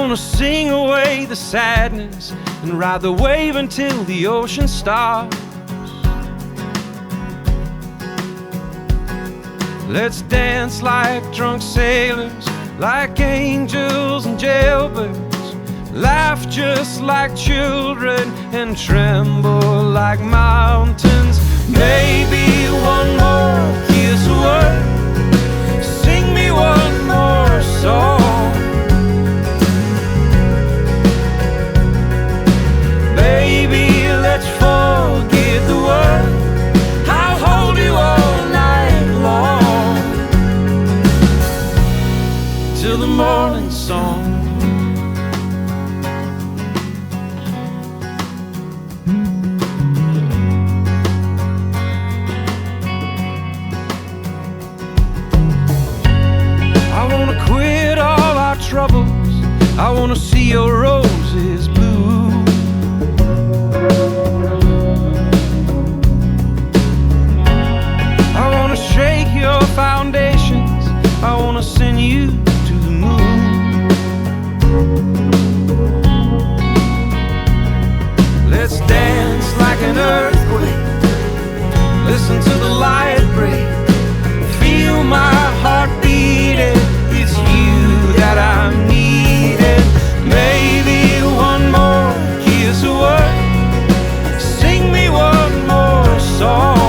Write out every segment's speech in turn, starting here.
gonna sing away the sadness and ride the wave until the ocean stops. Let's dance like drunk sailors, like angels and jailbirds, laugh just like children and tremble like mountains. Maybe one more kiss a word, sing me one more song. Baby, let's forget the world, I'll hold you all night long till the morning song. I wanna quit all our troubles, I wanna see your roses blue. I wanna shake your foundations, I wanna send you to the moon. Let's dance like an earthquake, listen to the light break, feel my heart beating, it's you that I'm needing. Maybe one more kiss a word, sing me one more song.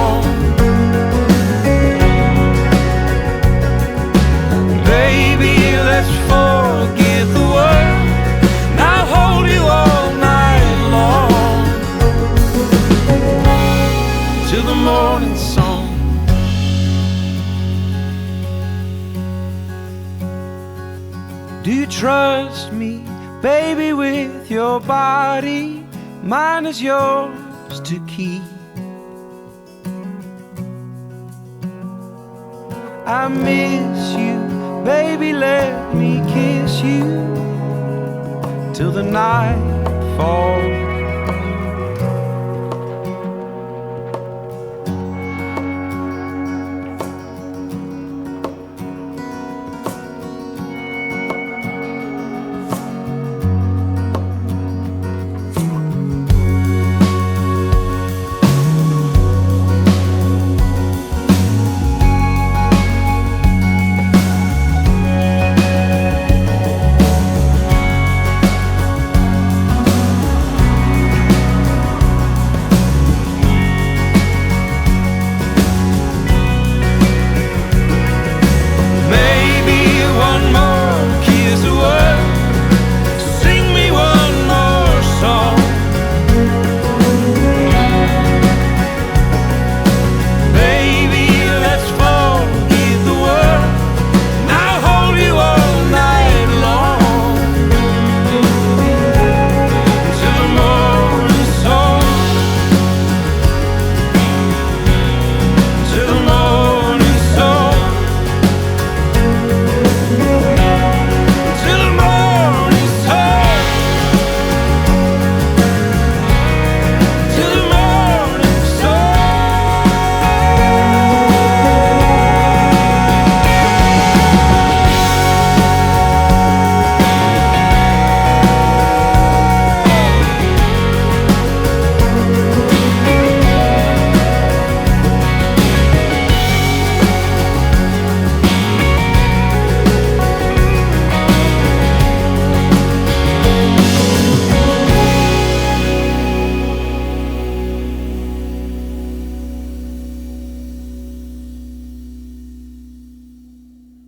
Baby, let's forget the world, and I'll hold you all night long till the morning song. Do you trust me, baby, with your body? Mine is yours to keep. I miss you, baby, let me kiss you till the night falls.